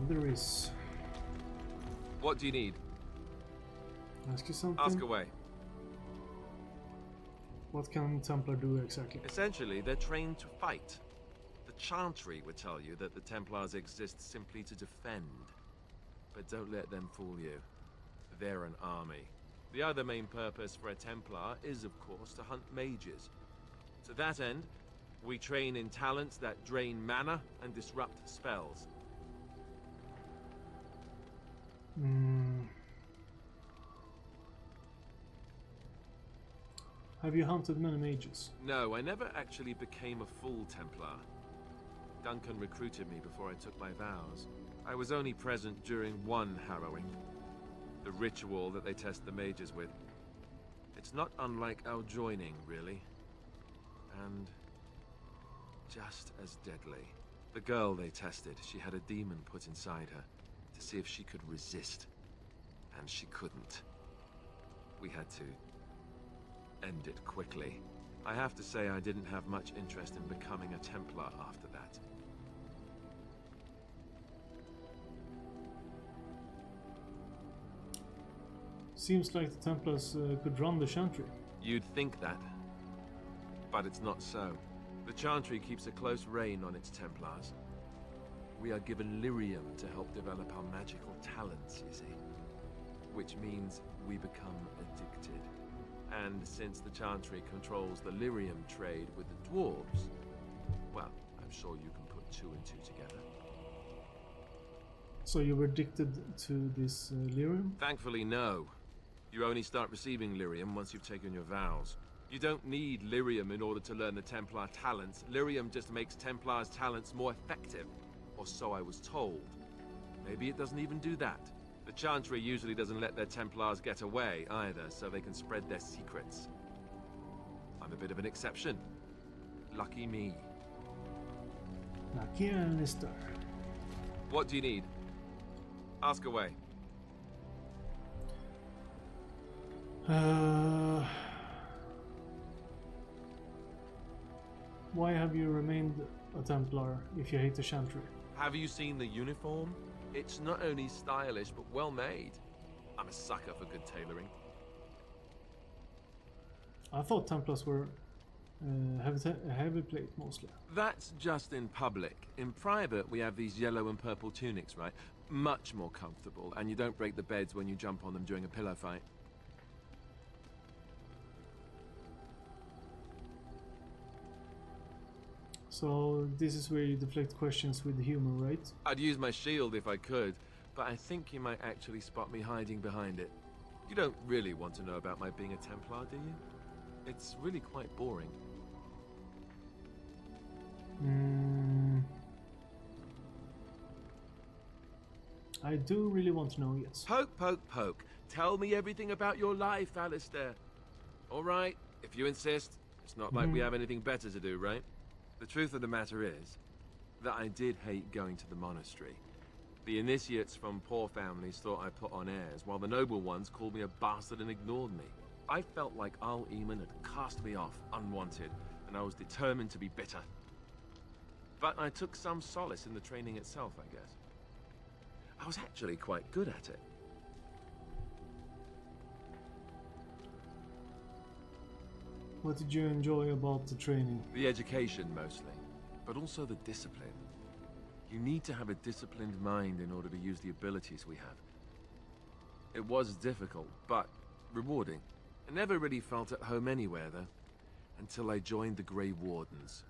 there is. What do you need? Ask you something? Ask away. What can Templar do exactly? Essentially, they're trained to fight. The Chantry would tell you that the Templars exist simply to defend. But don't let them fool you. They're an army. The other main purpose for a Templar is, of course, to hunt mages. To that end, we train in talents that drain mana and disrupt spells. Have you hunted many mages? No, I never actually became a full Templar. Duncan recruited me before I took my vows. I was only present during one harrowing. The ritual that they test the mages with. It's not unlike our joining, really. And just as deadly. The girl they tested, she had a demon put inside her to see if she could resist. And she couldn't. We had to end it quickly. I have to say I didn't have much interest in becoming a Templar after that. Seems like the Templars could run the Chantry. You'd think that, but it's not so. The Chantry keeps a close rein on its Templars. We are given lyrium to help develop our magical talents, you see. Which means we become addicted. And since the Chantry controls the lyrium trade with the dwarves, well, I'm sure you can put two and two together. So you were addicted to this lyrium? Thankfully, no. You only start receiving lyrium once you've taken your vows. You don't need lyrium in order to learn the Templar talents. Lyrium just makes Templars' talents more effective. Or so I was told. Maybe it doesn't even do that. The Chantry usually doesn't let their Templars get away either, so they can spread their secrets. I'm a bit of an exception. Lucky me. Lucky Alistair. What do you need? Ask away. Why have you remained a Templar if you hate the Chantry? Have you seen the uniform? It's not only stylish, but well made. I'm a sucker for good tailoring. I thought Templars were heavy plate mostly. That's just in public. In private, we have these yellow and purple tunics, right? Much more comfortable, and you don't break the beds when you jump on them during a pillow fight. So this is where you deflect questions with humor, right? I'd use my shield if I could, but I think you might actually spot me hiding behind it. You don't really want to know about my being a Templar, do you? It's really quite boring. I do really want to know, yes. Poke, poke, poke. Tell me everything about your life, Alistair. All right, if you insist. It's not like we have anything better to do, right? The truth of the matter is that I did hate going to the monastery. The initiates from poor families thought I put on airs, while the noble ones called me a bastard and ignored me. I felt like Al Eamon had cast me off unwanted, and I was determined to be bitter. But I took some solace in the training itself, I guess. I was actually quite good at it. What did you enjoy about the training? The education, mostly, but also the discipline. You need to have a disciplined mind in order to use the abilities we have. It was difficult, but rewarding. I never really felt at home anywhere, though, until I joined the Grey Wardens.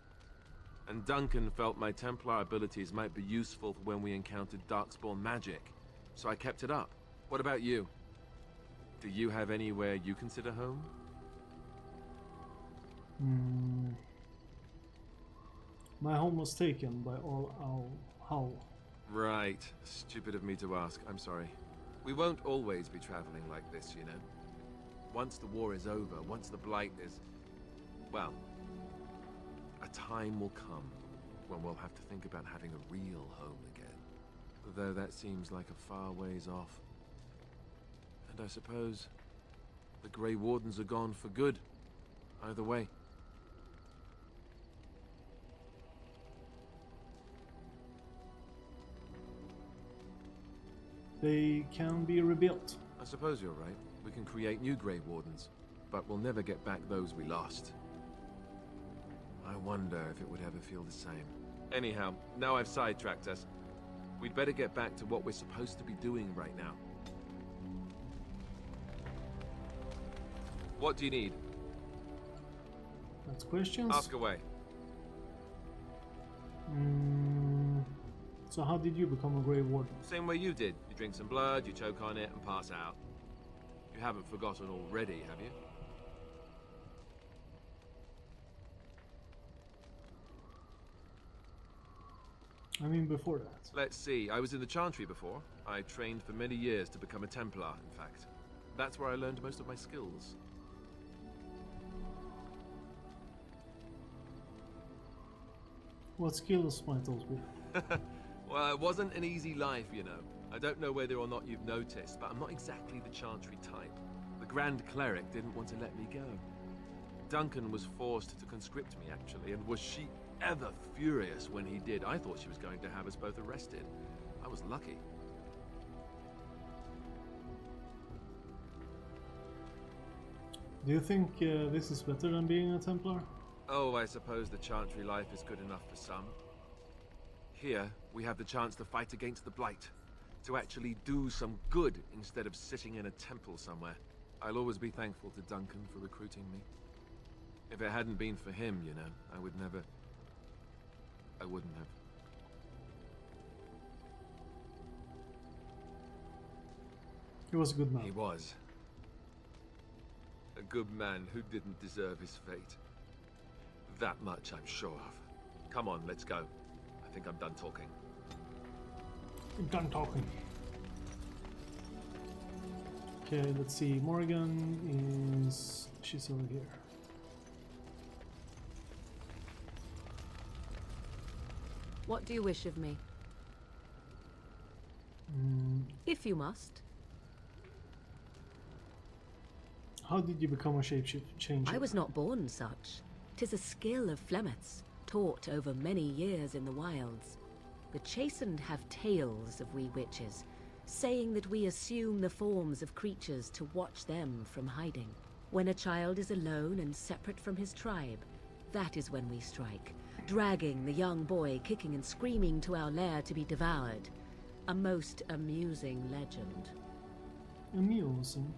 And Duncan felt my Templar abilities might be useful for when we encountered Darkspawn magic, so I kept it up. What about you? Do you have anywhere you consider home? My home was taken by all Howl. Right. Stupid of me to ask. I'm sorry. We won't always be traveling like this, you know. Once the war is over, once the Blight is... well, a time will come when we'll have to think about having a real home again. Though that seems like a far ways off. And I suppose the Grey Wardens are gone for good. Either way. they can be rebuilt. I suppose you're right. We can create new Grey Wardens, but we'll never get back those we lost. I wonder if it would ever feel the same. Anyhow, now I've sidetracked us. We'd better get back to what we're supposed to be doing right now. What do you need? That's questions. Ask away. So how did you become a Grey Warden? Same way you did. You drink some blood, you choke on it, and pass out. You haven't forgotten already, have you? I mean, before that. Let's see. I was in the Chantry before. I trained for many years to become a Templar, in fact. That's where I learned most of my skills. What skills might those be? Well, it wasn't an easy life, you know. I don't know whether or not you've noticed, but I'm not exactly the Chantry type. The Grand Cleric didn't want to let me go. Duncan was forced to conscript me, actually, and was she ever furious when he did. I thought she was going to have us both arrested. I was lucky. Do you think this is better than being a Templar? Oh, I suppose the Chantry life is good enough for some. Here, we have the chance to fight against the Blight. To actually do some good instead of sitting in a temple somewhere. I'll always be thankful to Duncan for recruiting me. If it hadn't been for him, you know, I wouldn't have. He was a good man. He was. A good man who didn't deserve his fate. That much I'm sure of. Come on, let's go. I think I'm done talking. I'm done talking. Okay, let's see. Morgan is... she's over here. What do you wish of me? If you must. How did you become a shape-changer? I was not born such. 'Tis a skill of Flemeth's, taught over many years in the wilds. The chastened have tales of we witches, saying that we assume the forms of creatures to watch them from hiding. When a child is alone and separate from his tribe, that is when we strike, dragging the young boy kicking and screaming to our lair to be devoured. A most amusing legend. Amusing?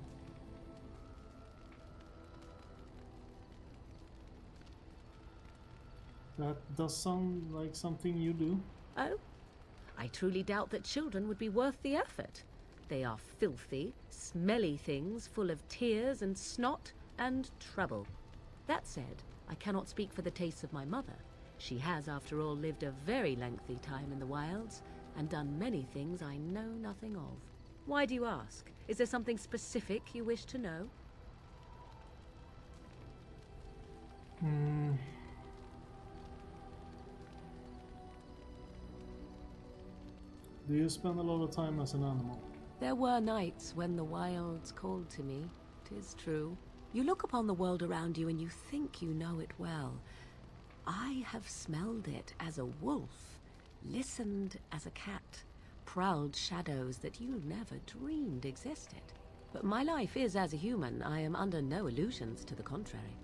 That does sound like something you do. Oh? I truly doubt that children would be worth the effort. They are filthy, smelly things full of tears and snot and trouble. That said, I cannot speak for the tastes of my mother. She has, after all, lived a very lengthy time in the wilds and done many things I know nothing of. Why do you ask? Is there something specific you wish to know? Do you spend a lot of time as an animal? There were nights when the wilds called to me, 'tis true. You look upon the world around you and you think you know it well. I have smelled it as a wolf, listened as a cat, prowled shadows that you never dreamed existed. But my life is as a human. I am under no illusions to the contrary.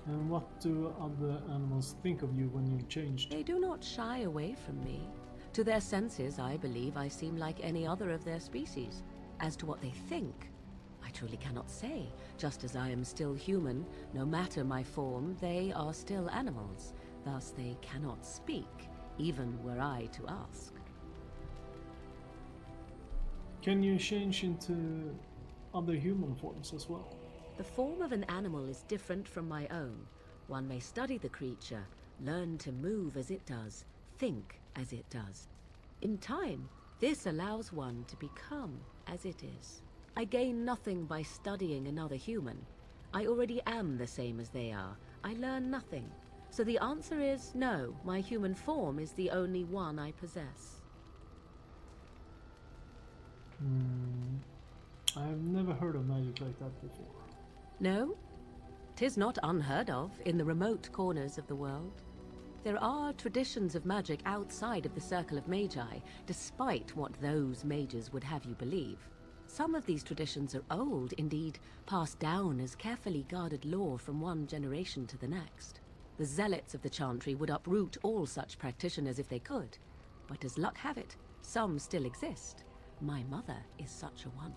And what do other animals think of you when you changed? They do not shy away from me. To their senses, I believe I seem like any other of their species. As to what they think, I truly cannot say. Just as I am still human, no matter my form, they are still animals. Thus they cannot speak, even were I to ask. Can you change into other human forms as well? The form of an animal is different from my own. One may study the creature, learn to move as it does, think as it does. In time, this allows one to become as it is. I gain nothing by studying another human. I already am the same as they are. I learn nothing. So the answer is no, my human form is the only one I possess. I've never heard of magic like that before. No? 'Tis not unheard of in the remote corners of the world. There are traditions of magic outside of the circle of magi, despite what those mages would have you believe. Some of these traditions are old, indeed, passed down as carefully guarded lore from one generation to the next. The zealots of the chantry would uproot all such practitioners if they could, but as luck have it, some still exist. My mother is such a one.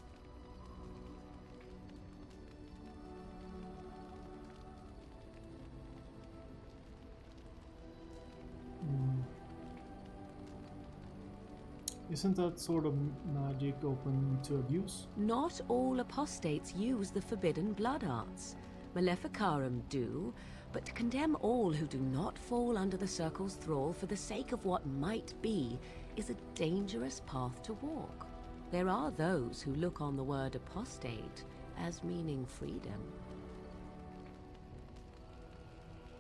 Isn't that sort of magic open to abuse? Not all apostates use the forbidden blood arts. Maleficarum do, but to condemn all who do not fall under the circle's thrall for the sake of what might be is a dangerous path to walk. There are those who look on the word apostate as meaning freedom.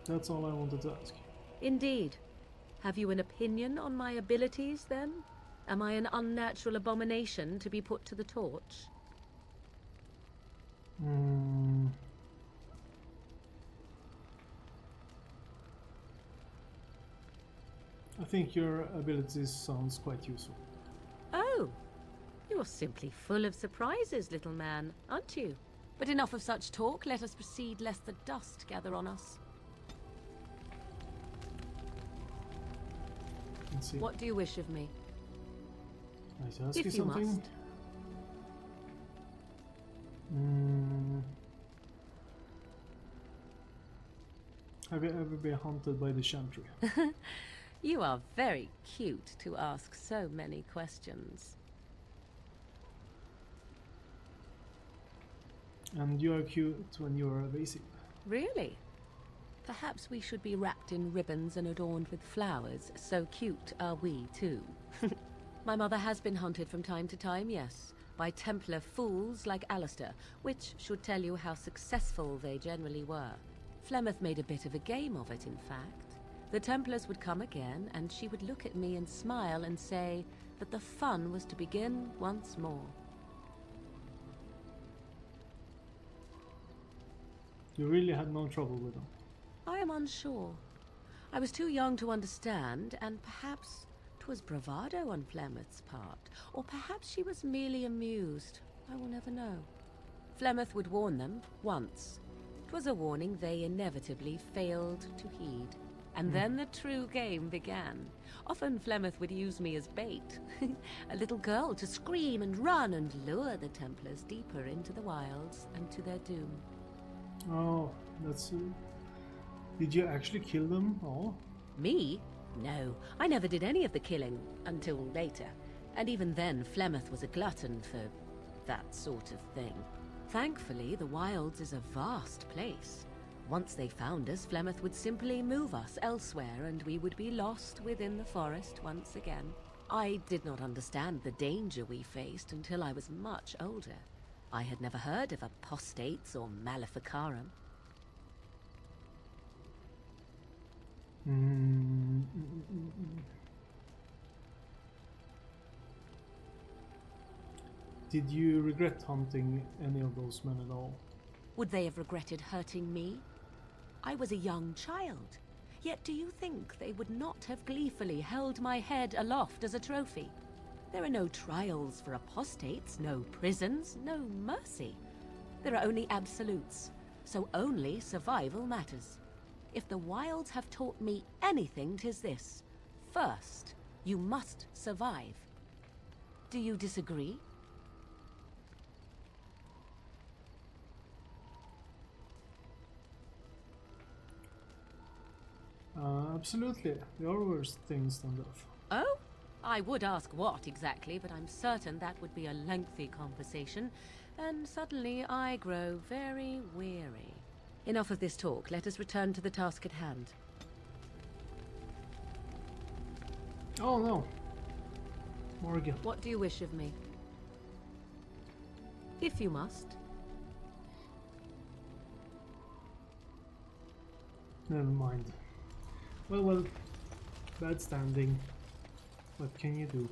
That's all I wanted to ask. Indeed. Have you an opinion on my abilities, then? Am I an unnatural abomination to be put to the torch? I think your abilities sounds quite useful. Oh, you're simply full of surprises, little man, aren't you? But enough of such talk. Let us proceed, lest the dust gather on us. Let's see. What do you wish of me? I should ask If you you something. must. Have you ever been haunted by the chantry? You are very cute to ask so many questions. And you are cute when you are evasive. Really? Perhaps we should be wrapped in ribbons and adorned with flowers. So cute are we, too. My mother has been hunted from time to time, yes, by Templar fools like Alistair, which should tell you how successful they generally were. Flemeth made a bit of a game of it, in fact. The Templars would come again, and she would look at me and smile and say that the fun was to begin once more. You really had no trouble with them. I am unsure. I was too young to understand, and perhaps 'twas bravado on Flemeth's part, or perhaps she was merely amused. I will never know. Flemeth would warn them once. 'Twas a warning they inevitably failed to heed. And then the true game began. Often Flemeth would use me as bait. A little girl to scream and run and lure the Templars deeper into the wilds and to their doom. Oh, that's... Did you actually kill them all? Me? No, I never did any of the killing, until later. And even then, Flemeth was a glutton for that sort of thing. Thankfully, the wilds is a vast place. Once they found us, Flemeth would simply move us elsewhere, and we would be lost within the forest once again. I did not understand the danger we faced until I was much older. I had never heard of apostates or maleficarum. Did you regret hunting any of those men at all? Would they have regretted hurting me? I was a young child. Yet do you think they would not have gleefully held my head aloft as a trophy? There are no trials for apostates, no prisons, no mercy. There are only absolutes, so only survival matters. If the wilds have taught me anything, 'tis this. First, you must survive. Do you disagree? Absolutely. There are worse things than death. Oh? I would ask what exactly, but I'm certain that would be a lengthy conversation, and suddenly I grow very weary. Enough of this talk. Let us return to the task at hand. Oh no. Morgan. What do you wish of me? If you must. Never mind. Well, bad standing. What can you do?